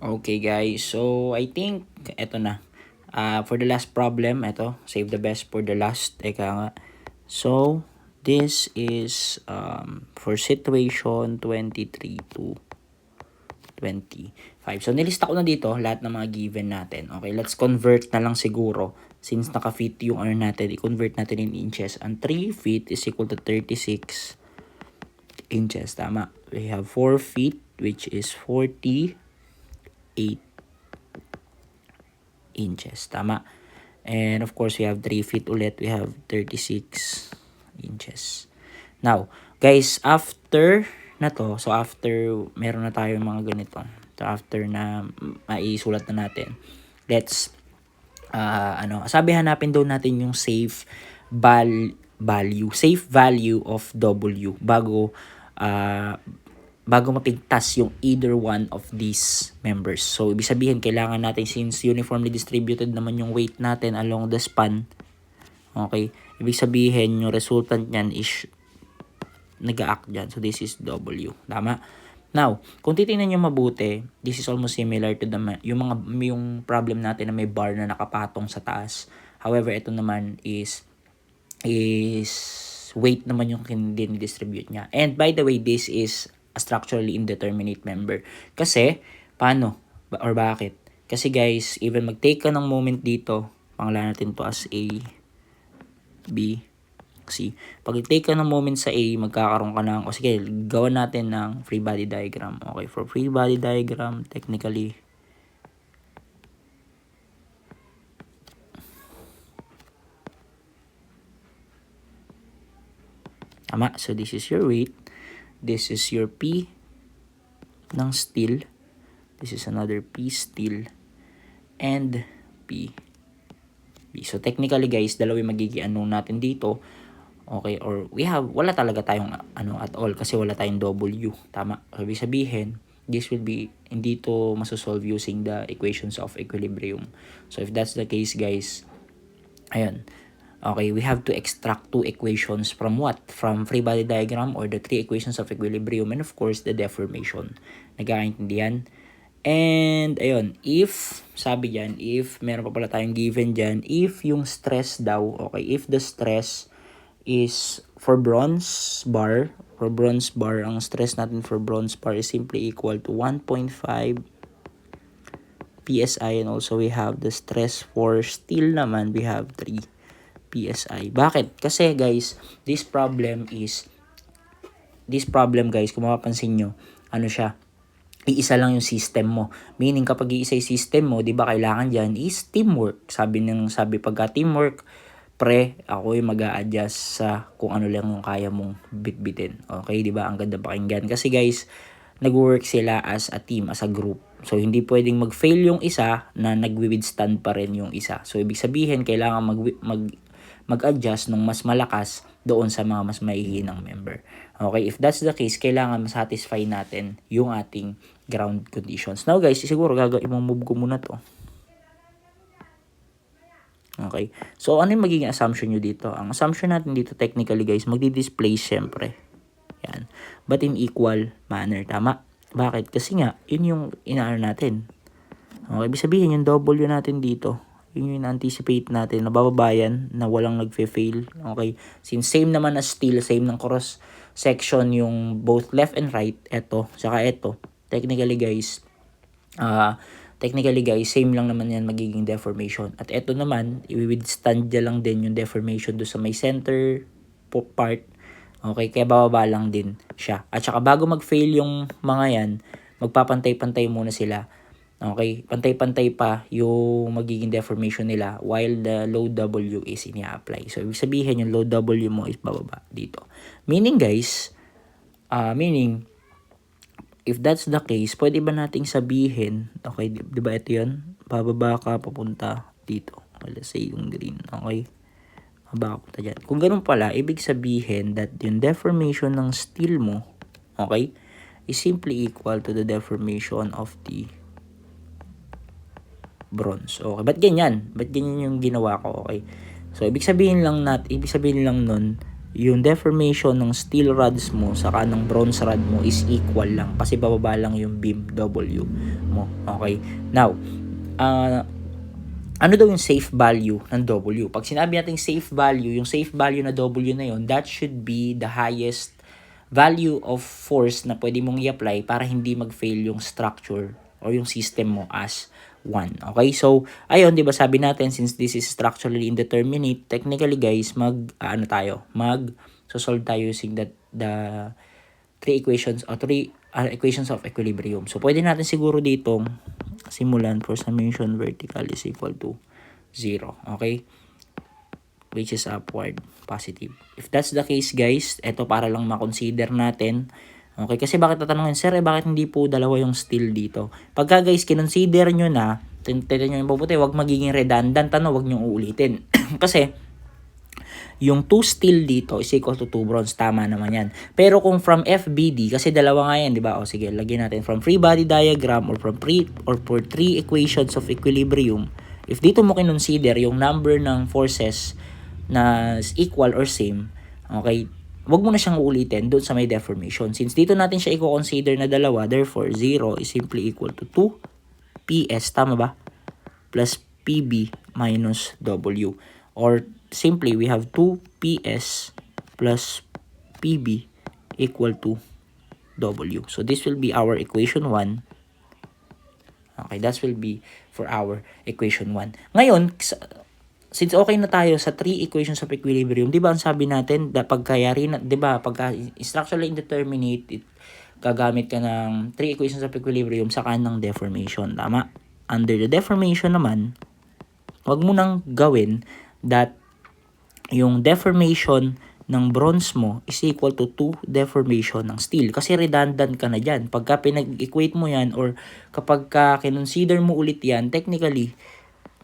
Okay guys, so I think eto na. For the last problem, eto, save the best for the last. Eka nga. So, this is for situation 23 to 25. So, nilista ko na dito lahat ng mga given natin. Okay, let's convert na lang siguro. Since naka-feet yung ano natin, i-convert natin in inches. Ang 3 feet is equal to 36 inches. Tama. We have 4 feet, which is 48 inches. Tama. And of course, we have 3 feet ulit. We have 36 inches. Now, guys, after na to, so after meron na tayo mga ganito. So after na maisulat na natin, let's sabi hanapin daw natin yung safe value of W bago mapigtas yung either one of these members. So, ibig sabihin, kailangan natin, since uniformly distributed naman yung weight natin along the span, okay, ibig sabihin, yung resultant niyan is nag-act dyan. So, this is W. Tama? Now, kung titingnan nyo mabuti, this is almost similar to yung problem natin na may bar na nakapatong sa taas. However, ito naman is weight naman yung distribute niya. And by the way, this is a structurally indeterminate member. Kasi, paano? Or bakit? Kasi guys, even mag-take ka ng moment dito, pangalanan natin to as A, B, C. Pag take ka ng moment sa A, magkakaroon ka ng, sige, gawan natin ng free body diagram. Okay, for free body diagram, technically, tama. So, this is your weight. This is your P ng steel. This is another P steel. And P. So, technically guys, dalawa yung magiging natin dito. Okay, or wala talaga tayong at all kasi wala tayong W. Tama. Ibig sabihin, this will be, hindi to masosolve using the equations of equilibrium. So, if that's the case guys, ayun. Okay, we have to extract two equations from what? From free body diagram or the three equations of equilibrium and of course the deformation. Nagkakaintindihan? And ayun, sabi dyan, if meron pa pala tayong given dyan, if yung stress daw, okay, if the stress is for bronze bar, ang stress natin for bronze bar is simply equal to 1.5 PSI, and also we have the stress for steel naman, we have 3 PSI. Bakit? Kasi guys, this problem guys, kung mapapansin nyo, iisa lang yung system mo. Meaning kapag iisa yung system mo, 'di ba, kailangan diyan is teamwork. Sabi pagka teamwork, ako yung mag-a-adjust sa kung ano lang yung kaya mong bitbitin. Okay, 'di ba? Ang ganda pakinggan kasi guys, nag-work sila as a team, as a group. So hindi pwedeng mag-fail yung isa na nagwi-withstand pa rin yung isa. So ibig sabihin kailangan mag-adjust nung mas malakas doon sa mga mas mahihinang member. Okay, if that's the case, kailangan ma-satisfy natin yung ating ground conditions. Now guys, siguro move ko muna to. Okay, so ano yung magiging assumption nyo dito? Ang assumption natin dito technically guys, magdi-displace syempre. Yan. But in equal manner, tama? Bakit? Kasi nga, yun yung inaano natin. Okay, ibig sabihin yung W natin dito, yun yung anticipate natin, nabababayan na walang nagfe-fail. Okay, since same naman as steel, same ng cross section yung both left and right, eto, saka eto, technically guys, same lang naman yan magiging deformation. At eto naman, i-withstand niya lang din yung deformation do sa may center part. Okay, kaya bababa lang din siya. At saka bago mag-fail yung mga yan, magpapantay-pantay muna sila. Okay, pantay-pantay pa yung magiging deformation nila while the load W is ini-apply. So, ibig sabihin yung load W mo is bababa dito. Meaning guys, if that's the case, pwede ba nating sabihin, okay, di ba ito yun? Bababa ka papunta dito. Let's say yung green, okay? Bababa ka papunta dyan. Kung ganun pala, ibig sabihin that yung deformation ng steel mo, okay, is simply equal to the deformation of the bronze. Okay, ba't ganyan? Ba't ganyan yung ginawa ko? Okay. So, ibig sabihin lang nun, yung deformation ng steel rods mo saka ng bronze rod mo is equal lang kasi bababa lang yung beam W mo. Okay? Now, ano daw yung safe value ng W? Pag sinabi natin safe value, yung safe value na W na yun, that should be the highest value of force na pwede mong i-apply para hindi mag-fail yung structure or yung system mo as 1. Okay? So, ayun, 'di ba sabi natin since this is structurally indeterminate, technically guys, solve tayo using the three equations or three equations of equilibrium. So, pwede natin siguro ditong simulan for summation vertical is equal to 0. Okay? Which is upward positive. If that's the case guys, eto para lang ma-consider natin. Okay, kasi bakit tatanungin, sir, bakit hindi po dalawa yung steel dito? Pagka guys, kinonsider nyo na, tignan nyo yung mabuti, wag magiging redundant, wag nyo uulitin. Kasi, yung 2 steel dito is equal to 2 bronze, tama naman yan. Pero kung from FBD, kasi dalawa nga yan, di ba? O sige, lagyan natin from free body diagram or for 3 equations of equilibrium, if dito mo kinonsider yung number ng forces na equal or same, okay, wag mo na siyang uulitin doon sa may deformation. Since dito natin siya i-consider na dalawa, therefore 0 is simply equal to 2 PS, tama ba? Plus PB minus W. Or simply, we have 2 PS plus PB equal to W. So this will be our equation 1. Okay, that will be for our equation 1. Ngayon, since okay na tayo sa 3 equations of equilibrium, di ba ang sabi natin, pagkayari na, di ba, pagka structurally indeterminate, gagamit ka ng 3 equations of equilibrium sa kanang deformation, tama? Under the deformation naman, wag mo nang gawin that yung deformation ng bronze mo is equal to 2 deformation ng steel. Kasi redundant ka na dyan. Pagka pinag-equate mo yan or kapag kinonsider mo ulit yan, technically,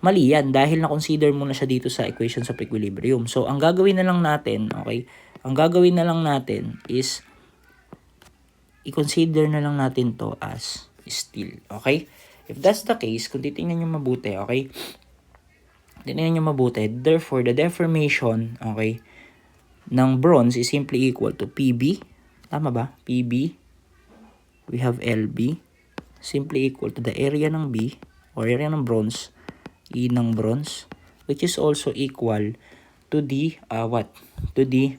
mali yan dahil na-consider mo na siya dito sa equations of equilibrium. So, ang gagawin na lang natin, okay? Ang gagawin na lang natin is i-consider na lang natin to as steel, okay? If that's the case, kung titingnan nyo mabuti, okay? Titingnan nyo mabuti, therefore, the deformation, okay, ng bronze is simply equal to PB. Tama ba? PB. We have LB. Simply equal to the area ng B or area ng bronze, E ng bronze, which is also equal to the to the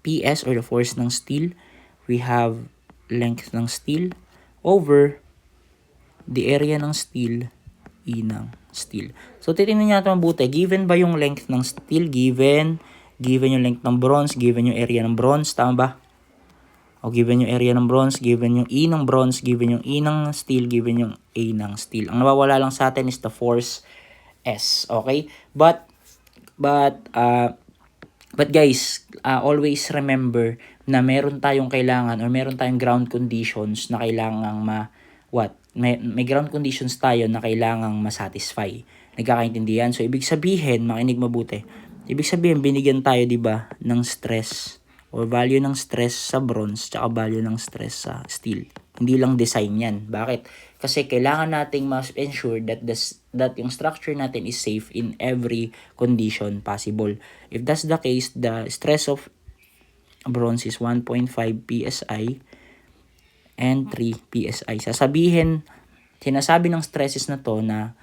PS or the force ng steel. We have length ng steel over the area ng steel, E ng steel. So titingnan natin mabuti, given ba yung length ng steel, given yung length ng bronze, given yung area ng bronze, tama ba? O given yung area ng bronze, given yung E ng bronze, given yung E ng steel, given yung A ng steel. Ang nawawala lang sa atin is the force S, okay? But guys, always remember na meron tayong kailangan or meron tayong ground conditions na kailangang may ground conditions tayo na kailangang ma-satisfy. Nagkakaintindihan? So, ibig sabihin, makinig mabuti. Ibig sabihin, binigyan tayo, di ba, ng stress or value ng stress sa bronze tsaka value ng stress sa steel. Hindi lang design yan. Bakit? Kasi kailangan nating ma-ensure that yung structure natin is safe in every condition possible. If that's the case, the stress of bronze is 1.5 PSI and 3 PSI. Sinasabi ng stresses na to na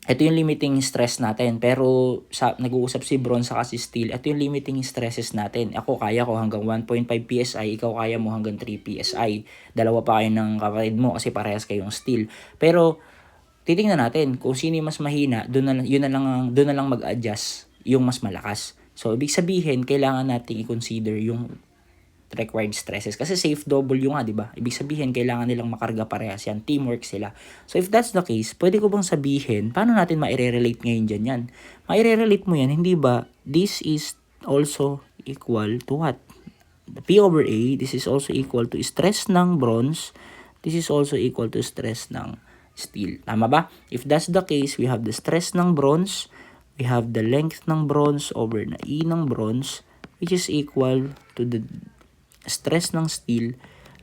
ito yung limiting stress natin. Pero nag-uusap si bronze sa si steel, ito yung limiting stresses natin. Ako kaya ko hanggang 1.5 PSI, ikaw kaya mo hanggang 3 PSI. Dalawa pa kayo ng kapatid mo kasi parehas kayong steel. Pero titingnan natin kung sino yung mas mahina, doon na lang mag-adjust yung mas malakas. So ibig sabihin, kailangan nating i-consider yung required stresses. Kasi safe W nga, di ba? Ibig sabihin, kailangan nilang makarga parehas yan. Teamwork sila. So, if that's the case, pwede ko bang sabihin, paano natin maire-relate ngayon dyan yan? Maire-relate mo yan, hindi ba? This is also equal to what? The P over A, this is also equal to stress ng bronze. This is also equal to stress ng steel. Tama ba? If that's the case, we have the stress ng bronze, we have the length ng bronze over na E ng bronze, which is equal to the stress ng steel,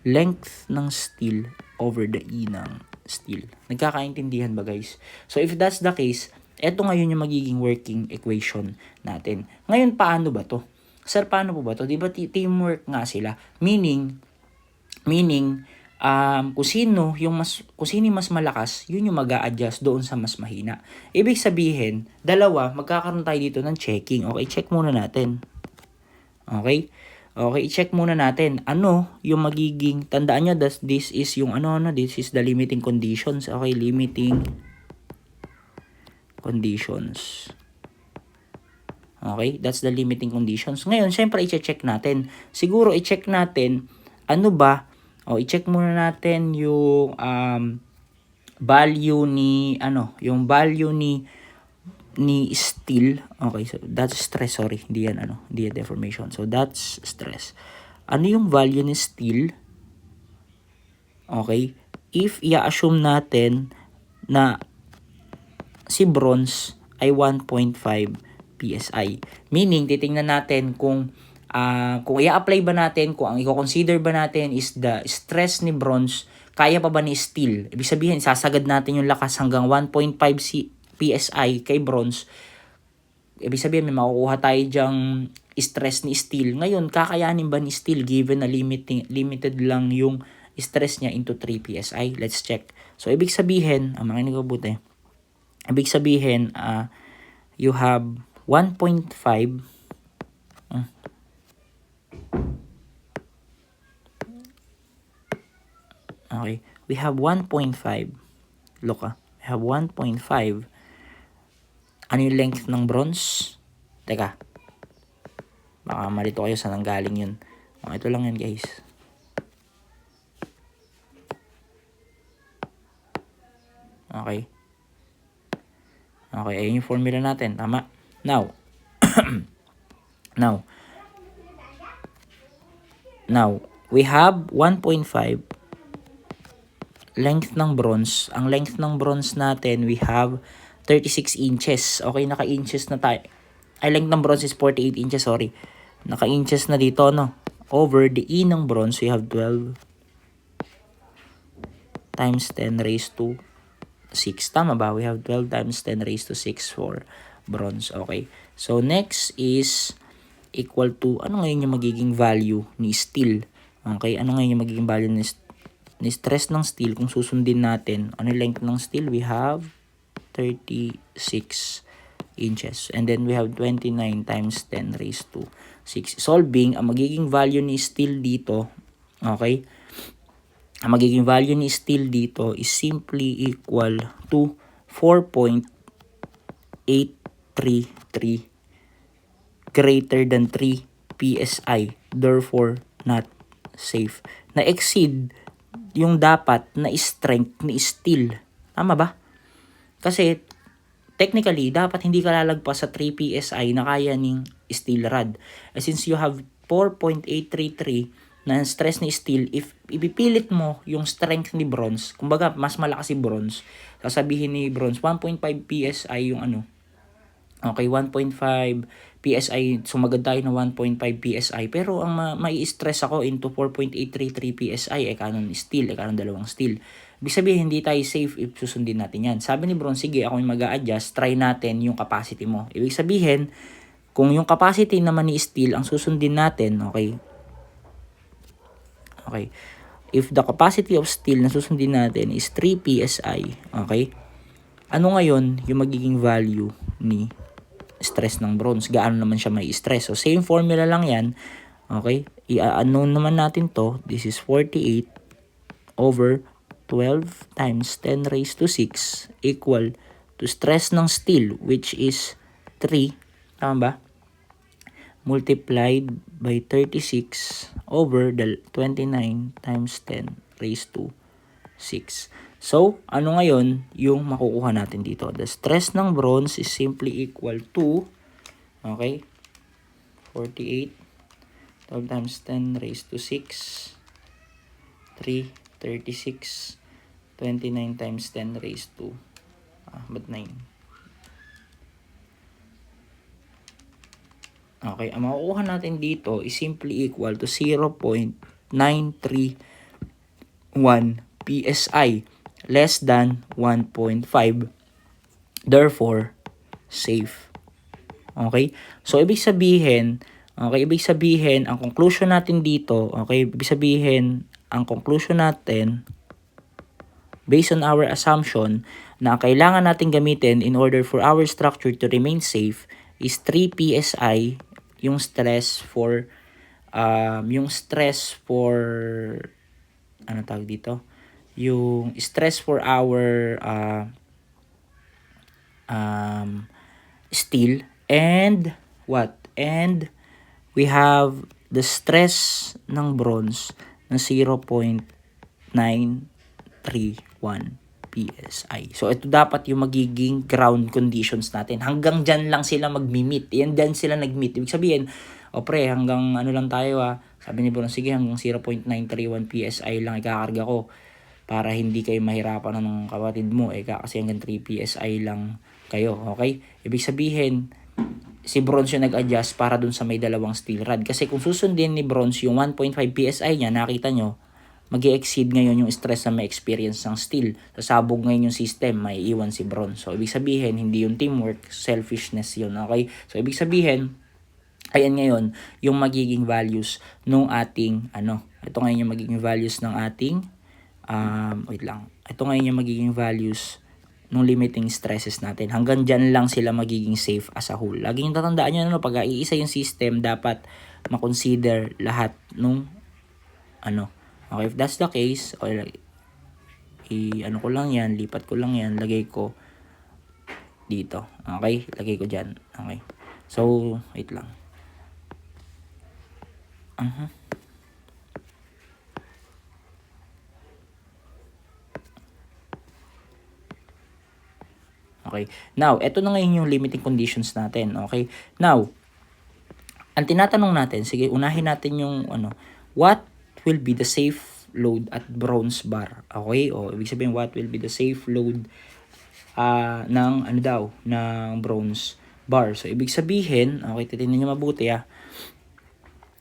length ng steel over the E ng steel. Nagkakaintindihan ba guys? So if that's the case, Ito ngayon yung magiging working equation natin. Ngayon, paano ba to? Sir, paano po ba to? Di ba teamwork nga sila? Meaning, kung sino yung mas malakas, yun yung mag-a-adjust doon sa mas mahina. Ibig sabihin, dalawa, magkakaroon tayo dito ng checking. Okay, check muna natin. Okay? Okay, i-check muna natin. Ano yung magiging, tandaan nyo, this is yung this is the limiting conditions. Okay, limiting conditions. Okay, that's the limiting conditions. Ngayon, syempre, i-check natin. Siguro, i-check natin, ano ba, i-check muna natin yung value ni, yung value ni steel. Okay, so that's stress, sorry. Hindi yan, hindi yan deformation. So, that's stress. Ano yung value ni steel? Okay, if i-assume natin na si bronze ay 1.5 PSI. Meaning, titingnan natin kung i-apply ba natin, kung ang i-consider ba natin is the stress ni bronze, kaya pa ba ni steel? Ibig sabihin, sasagad natin yung lakas hanggang 1.5 PSI kay bronze. Ibig sabihin, may makukuha tayo dyang stress ni steel. Ngayon, kakayanin ba ni steel given na limited lang yung stress niya into 3 PSI? Let's check. So, ibig sabihin, makinig ko buti. Ibig sabihin, you have 1.5 okay, we have 1.5. Look, we have 1.5. Ano yung length ng bronze? Teka. Baka malito kayo saan nanggaling yun. Ito lang yan, guys. Okay. Okay, ayun yung formula natin. Tama. Now, we have 1.5 length ng bronze. Ang length ng bronze natin, we have 36 inches. Okay, naka-inches na tayo. Ay, length ng bronze is 48 inches, sorry. Naka-inches na dito, over the E ng bronze, we have 12 times 10 raised to 6. Tama ba? We have 12 times 10 raised to 6 for bronze. Okay. So, next is equal to, ano ngayon yung magiging value ni steel? Okay. Ano ngayon yung magiging value ni stress ng steel kung susundin natin? Ano yung length ng steel? We have 36 inches. And then, we have 29 times 10 raised to 6. Solving, ang magiging value ni steel dito, okay? Ang magiging value ni steel dito is simply equal to 4.833 greater than 3 PSI. Therefore, not safe. Na-exceed yung dapat na strength ni steel. Tama ba? Kasi, technically, dapat hindi ka lalagpas sa 3 PSI na kaya ng steel rod. Since you have 4.833 na stress ni steel, if ipipilit mo yung strength ni bronze, kumbaga mas malakas si bronze, sasabihin ni bronze 1.5 PSI yung okay, 1.5 PSI, sumagad tayo ng 1.5 PSI, pero ang mai-stress ako into 4.833 PSI, kanon steel, kanon dalawang steel. Ibig sabihin, hindi tayo safe if susundin natin yan. Sabi ni bronze, sige, ako yung mag-a-adjust, try natin yung capacity mo. Ibig sabihin, kung yung capacity naman ni steel ang susundin natin, okay, if the capacity of steel na susundin natin is 3 PSI, okay, ano ngayon yung magiging value ni stress ng bronze? Gaano naman siya may stress? So, same formula lang yan, okay, i-unknown naman natin to. This is 48 over 12 times 10 raised to 6 equal to stress ng steel, which is 3, tama ba? Multiplied by 36 over the 29 times 10 raised to 6. So, ano ngayon yung makukuha natin dito? The stress ng bronze is simply equal to, okay, 48, 12 times 10 raised to 6, 3, 36, 29 times 10 raised to, 9. Okay, ang makukuha natin dito is simply equal to 0.931 PSI less than 1.5. Therefore, safe. Okay? So, ibig sabihin, ang conclusion natin dito, ang conclusion natin, based on our assumption, na kailangan natin gamitin in order for our structure to remain safe is 3 PSI, yung stress for, ano tawag dito? Yung stress for our, steel, and what? And we have the stress ng bronze na 0.931 PSI. So, ito dapat yung magiging ground conditions natin. Hanggang dyan lang sila mag-meet. Yan dyan sila nag-meet. Ibig sabihin, pre, hanggang ano lang tayo Sabi ni Bron, sige, hanggang 0.931 PSI lang ikakarga ko para hindi kayo mahirapan ng kapatid mo. Kasi hanggang 3 PSI lang kayo. Okay? Ibig sabihin, si Bronze yung nag-adjust para dun sa may dalawang steel rod. Kasi kung susundin ni Bronze yung 1.5 PSI niya, nakita nyo, mag-i-exceed ngayon yung stress na may experience ng steel. Sasabog ngayon yung system, may iwan si Bronze. So, ibig sabihin, hindi yung teamwork, selfishness yun, okay? So, ibig sabihin, ayan ngayon, yung magiging values nung ating, ito ngayon yung magiging values ng ating, ito ngayon yung magiging values nung limiting stresses natin. Hanggang dyan lang sila magiging safe as a whole. Laging tatandaan nyo, pag iisa yung system, dapat makonsider lahat nung, okay, if that's the case, ko lang yan, lipat ko lang yan, lagay ko dito. Okay? Lagay ko dyan. Okay. So, wait lang. Okay. Now, ito na ngayon yung limiting conditions natin. Okay? Now, ang tinatanong natin, sige, unahin natin yung what will be the safe load at bronze bar? Okay? O, ibig sabihin, what will be the safe load ng bronze bar? So, ibig sabihin, okay, titingnan nyo mabuti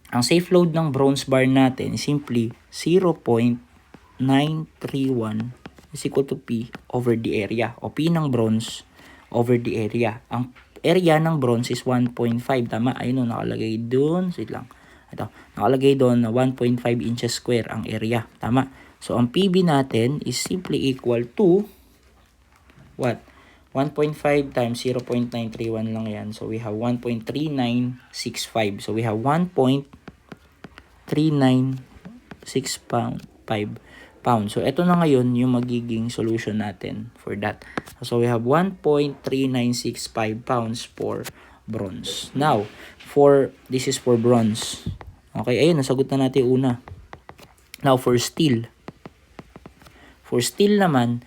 ang safe load ng bronze bar natin is simply 0.931 is equal to P over the area. O P ng bronze over the area. Ang area ng bronze is 1.5. Tama? Ayun nakalagay doon. Wait lang. Ito. Nakalagay doon na 1.5 inches square ang area. Tama? So, ang PB natin is simply equal to what? 1.5 times 0.931 lang yan. So, we have 1.3965. So, we have 1.396 pounds. So, ito na ngayon yung magiging solution natin for that. So, we have 1.3965 pounds for bronze. Now, this is for bronze. Okay, ayun, nasagot na natin una. Now, for steel. For steel naman,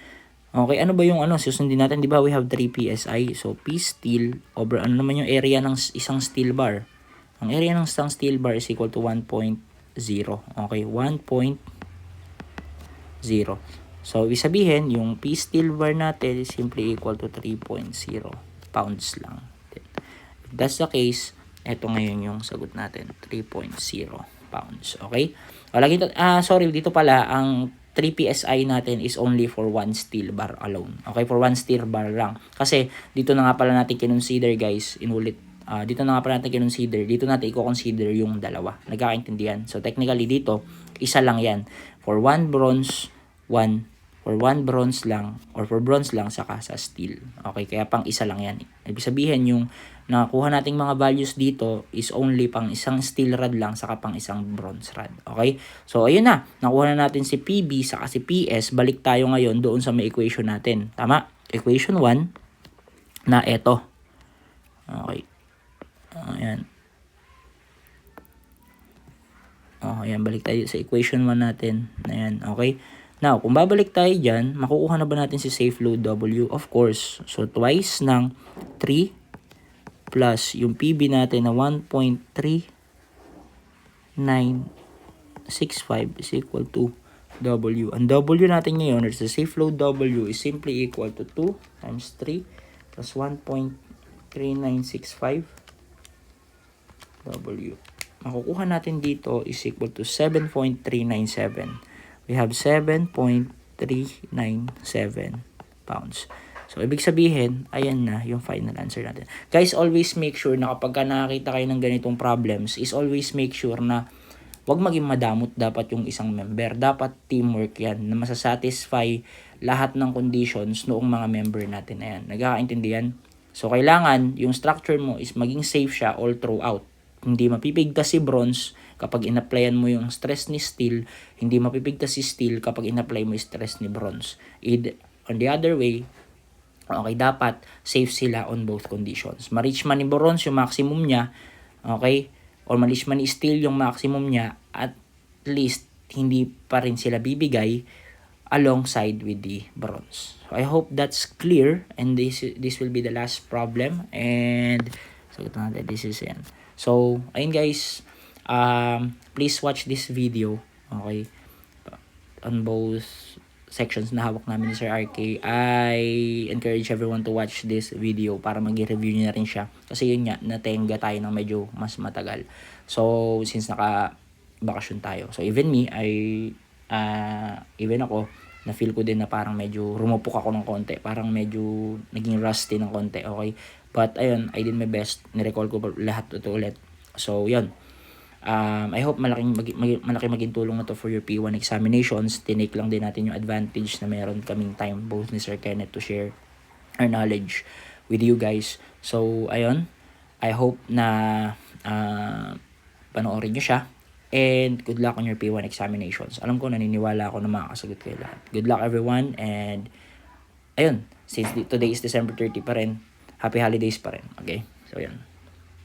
okay, ano ba yung susundin natin? Di ba we have 3 PSI? So, P steel over, naman yung area ng isang steel bar? Ang area ng isang steel bar is equal to 1.0. Okay, 1.0. So, ibig sabihin, yung P steel bar natin is simply equal to 3.0 pounds lang. If that's the case, eto ngayon yung sagot natin, 3.0 pounds. Okay? Sorry, dito pala, ang 3 PSI natin is only for one steel bar alone. Okay? For one steel bar lang. Kasi, dito na nga pala natin kinonsider, guys, dito na nga pala natin kinonsider, dito natin i-consider yung dalawa. Nagkakaintindihan. So, technically dito, isa lang yan. For one bronze lang, or for bronze lang, saka sa steel. Okay, kaya pang isa lang yan. Ibig sabihin, yung nakakuha nating mga values dito is only pang isang steel rod lang, saka pang isang bronze rod. Okay, so ayun na. Nakuha na natin si PB, saka si PS. Balik tayo ngayon doon sa may equation natin. Tama? Equation 1 na eto. Okay. Ayan. Ayan, balik tayo sa equation 1 natin. Ayan, okay. Now, kung babalik tayo dyan, makukuha na ba natin si safe load W? Of course. So, twice ng 3 plus yung PB natin na 1.3965 is equal to W. Ang W natin ngayon, or the safe load W is simply equal to 2 times 3 plus 1.3965 W. Makukuha natin dito is equal to 7.397. We have 7.397 pounds. So, ibig sabihin, ayan na yung final answer natin. Guys, always make sure na kapag nakakita kayo ng ganitong problems, is always make sure na wag maging madamot dapat yung isang member. Dapat teamwork yan na masasatisfy lahat ng conditions noong mga member natin na yan. Nagkakaintindihan? So, kailangan yung structure mo is maging safe siya all throughout. Hindi mapipigtas si bronze kapag in-applyan mo yung stress ni steel. Hindi mapipigtas si steel kapag in-apply mo yung stress ni bronze. On the other way, okay, dapat safe sila on both conditions. Ma-reach man ni bronze yung maximum niya, okay, or ma-reach man ni steel yung maximum niya, at least hindi pa rin sila bibigay alongside with the bronze. So I hope that's clear, and this will be the last problem, and so this is yan. So ayun guys, please watch this video, okay, on both sections na hawak namin ni Sir RK. I encourage everyone to watch this video para mag-review nyo na rin siya. Kasi yun nga, natenga tayo ng medyo mas matagal. So, since naka-bakasyon tayo. So, even me, even ako, na-feel ko din na parang medyo rumupok ako ng konti. Parang medyo naging rusty ng konti, okay? But, ayun, I did my best. Nirecall ko lahat ito ulit. So, yun. I hope malaki maging tulong na to for your P1 examinations. Tinake lang din natin yung advantage na meron kaming time both ni Sir Kenneth to share our knowledge with you guys. So, ayun. I hope na panoorin nyo siya. And good luck on your P1 examinations. Alam ko, naniniwala ako na makakasagot kayo lahat. Good luck everyone. And ayun, since today is December 30 pa rin, happy holidays pa rin. Okay? So, yun.